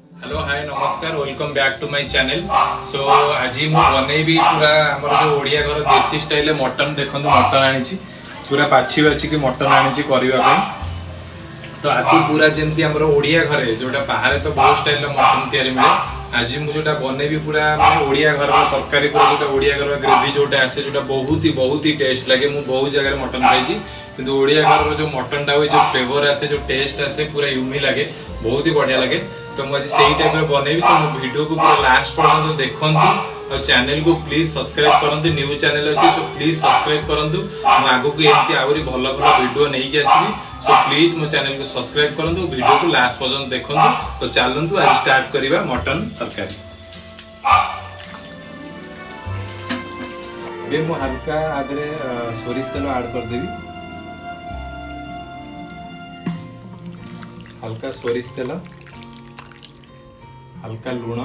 Hello hi नमस्कार welcome back to my channel. So आज मु बनैबी पूरा हमर जो ओडिया घर देसी स्टाइल मटन देखंतु मटन आनी पूरा बाछि बाछि के मटन आनी करबा पे तो आकु पूरा जेमती हमर ओडिया घरे जोटा बाहर तो बहुत स्टाइल मटन तयारी मिले आज मु जोटा बनैबी पूरा माने ओडिया घर तरकारी पूरा जोटा ओडिया घर ग्रेवी जोटा आसे जोटा बहुत ही टेस्ट लागे मु बहुत जगह मटन खाइची किंतु ओडिया घर जो मटन टा जो फ्लेवर आसे जो टेस्ट आसे पूरा यूमी लागे बहुत ही बढ़िया लगे। तो मुझे सही टाइप में बनैबी तो मो वीडियो को पूरा लास्ट पर्यंत देखंतु और चैनल को प्लीज सब्सक्राइब करंतु न्यू चैनल अछि सो प्लीज सब्सक्राइब करंतु मु आगु को एंती आउरी भलो भलो वीडियो नै के आसीबी सो प्लीज मो चैनल को सब्सक्राइब करंतु वीडियो को लास्ट पर्यंत देखंतु। तो चलंतु आज स्टार्ट करिबा मटन तरकारी। बे मु हल्का आदरे सोरिष तेल ऐड कर देबी हल्का सोरिष तेल हल्का लूण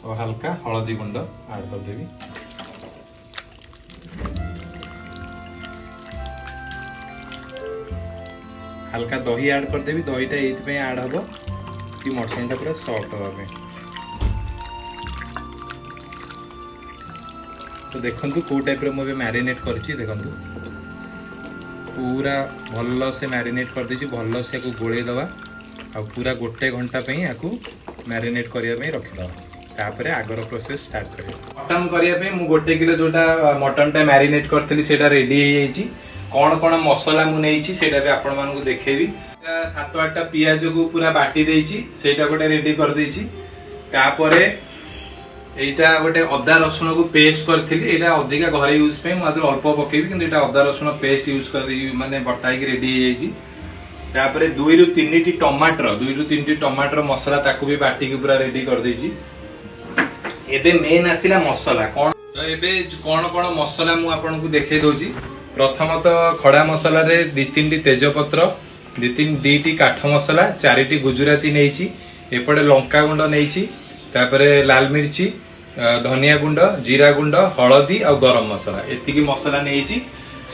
और हल्का हलदी गुंड ऐड कर देबी हल्का दही ऐड कर देबी दहीटा एइथ पे ऐड हबो कि मटन टा पूरा सॉफ्ट होबा पे। तो देखंतु को टाइप रे मोबे मैरिनेट करछि देखंतु पूरा भल्लो से मैरिनेट कर देछि भल्लो से को गोळे दवा आ पूरा गोटे घंटा पे याकू मैरिनेट करिया पे रखि दवा तापरे आगर प्रोसेस स्टार्ट करिया। मटन करिया पे मु गोटे किलो जोटा मटन टा मैरिनेट करथली सेटा रेडी हे जाइछि कोन कोन मसाला मु नेइछि सेटा भी आपण मानकु देखेबी 7-8टा पियाज को पूरा बाटी देइछि सेटा गोटे रेडी कर देइछि तापरे एटा गोटे अदा रसुण को पेस्ट करथिली एटा अधिका घरे यूज पे मात्र अल्प पकेबी किंतु एटा अदा रसुण पेस्ट यूज कर माने बटाई के रेडी हे जाइछि तापरे 2 रु 3 टी टमाटर मसाला ताकू भी बाटी के पूरा रेडी कर देइछि। एबे मेन आसिला मसाला कोन तो एबे कोन कोन मसाला मु आपन को देखै दोछि। प्रथमत खड़ा मसाला रे 2-3 टी तेजपत्र 2 टी काठ मसाला 4 टी गुजराती नेइछि एपटे लंका गुंड नेइछि तापरे लाल मिर्ची धनिया गुंड जीरा गुंड हलदी और गरम मसाला एतिकी मसाला नेइछि।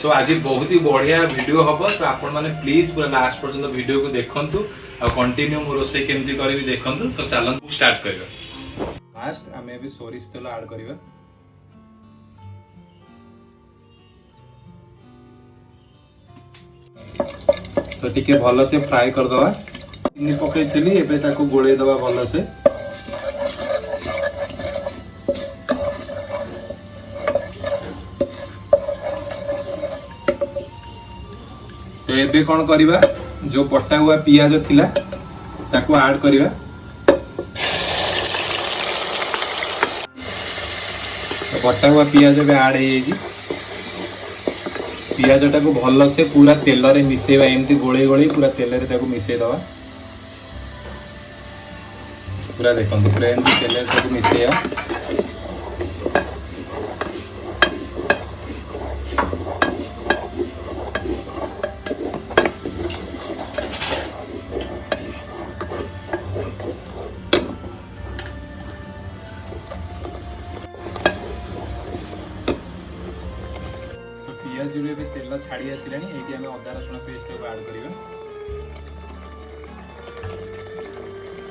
सो आज बहुत ही बढ़िया वीडियो हबो तो आपण माने प्लीज पूरा लास्ट पर्यंत वीडियो को देखंतु और कंटिन्यू मो रोसे केमती करबी देखंतु। तो चलन स्टार्ट करबा। फास्ट हमें भी सोरिष तेल ऐड करबा तो टिके भलो से फ्राई कर दवा चिनी पकैथिली एबे ताको गोळे दवा भलो से तो एबे कौन करिबा जो कटा हुआ पियाज थिला ताको ऐड करिबा तो कटा हुआ पियाज भी ऐड हे जी पियाज टाको भल से पूरा तेल रे मिसेबा एमती गोळे गोळे पूरा तेल रे ताको मिसे दवा पूरा देखंतु पूरा एमती तेल रे ताको मिसेया पियाज रे भी तेल छाड़ी आसिलानी एठी हमें अदा रसुण पेस्ट को ऐड करिवा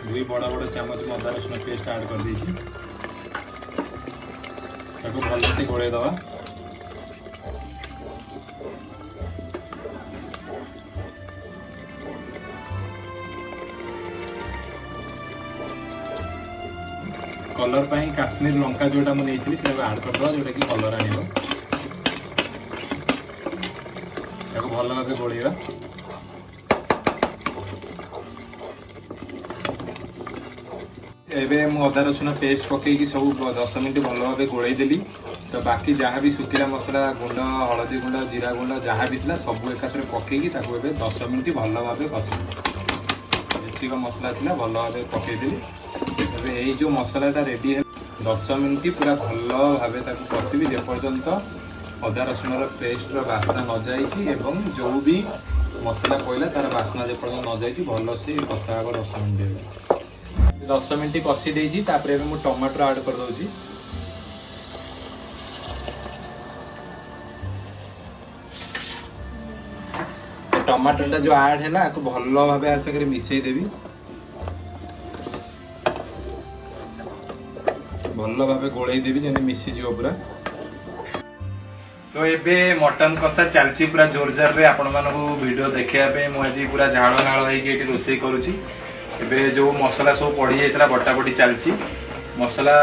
2 बड़ा बड़ा चम्मच में अदा रसुण पेस्ट ऐड कर दीजिए ताको भल से गोळे दवा कलर पाई काश्मीर लंका जोटा मु नेइथिली सेटा ऐड कर दवा जोटा कि कलर आनिबो भल भाव गोलेवा एबे मु अदा रसुण पेस्ट पकई सब 10 मिनट भल भाव गोले देली। तो बाकी जहाँ भी सुखिला मसला गुंड हलदी गुंड जीरा गुंड जहाँ भी था सब एकात्र पकई 10 मिनट भल भाव कषी एतिक मसला था भल भाव पकईदेली ये जो मसलाटा रेडी है 10 मिनट पूरा भल भाव कषी जेपर्यंत अदा रसुण पेस्ट बास्ना न जाइछि एवं जो भी मसला पइला तार बास्ना जे पर्यंत न जाइछि भलो से कषा आग 10 मिनिट 10 मिनिट कषि देइछि तापरे मु टमाटर ऐड कर दोछि टमाटरटा जो ऐड है आपको भल भाव आसकर मिसईदेवी भल भाव गोलैदेवी जमी मिसीज पूरा। सो एबे मटन कषा चलची पूरा जोरजार रे आपण मानकु वीडियो देखापे मुझे पूरा झाड़ नाड़ होगी रोषे करुच्ची। एबे जो मसला सब पड़ी जाता बटा बटी चलची मसला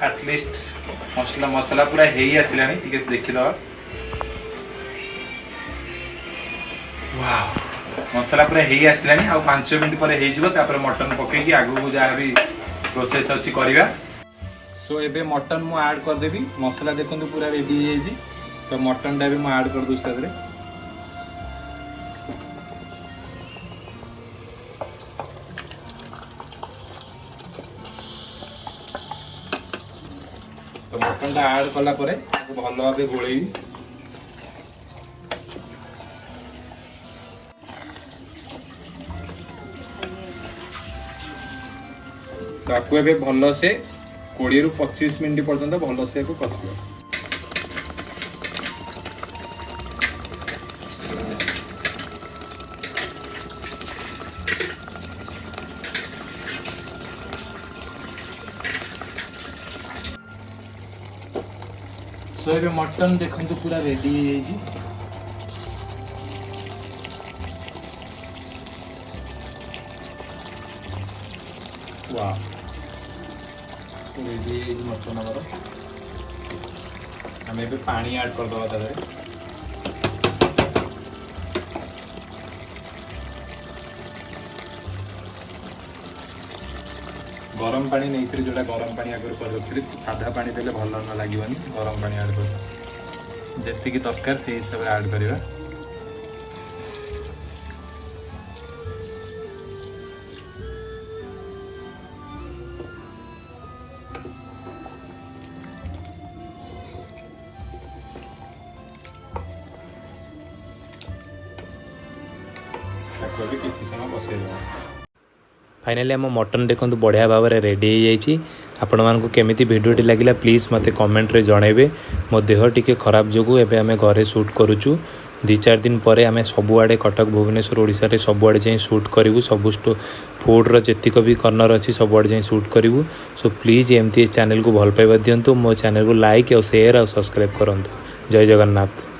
एटलिस्ट मसला पूरा हो आसला देखीदे मसला पूरा हो आसला आ 5 मिनट पर मटन पकईकि आगू जहाँ भी प्रोसेस अच्छी करवा। सो एबे मटन मु ऐड करदेवी मसला देखो पूरा रेडी हो तो मटन टा भी मैं ऐड कर दूँ साथ तो मटन टा ऐड कला भल भाव गोलैबी तो आपको ए भल से 20 ରୁ 25 मिनट पर्यंत भल से कषिया। सो ये मटन देखो पूरा रेडी वाह रेडी मटन आम ए पानी ऐड करदे गरम पानी नहीं जोटा गरम पानी आगे कर रखी साधा पानी देले भल न लगे गरम पानी ऐड कर जी दरकार से हिसाब से ऐड करवा। किसी समय बसई फाइनाली आम मटन देखो बढ़िया भाव में रेडी हो आपण मानक केमी भिडियोटी लगे प्लीज़ मत कमेंट रे जनइबे। मो देह टी खराब जो एवं आम घरे शूट करुचु 2-4 दिन पर आम सबुआड़े कटक भुवनेश्वर ओडिशा रे सबुआड़े जाई शूट करूँ सब फूड्र जीतक भी कर्नर अच्छी सबुआड़े जाई शूट करूँ। सो प्लीज़ एमती चैनल को भल पाइबा दिंतु मो चैनल को लाइक और शेयर और सब्सक्राइब करूँ। जय जगन्नाथ।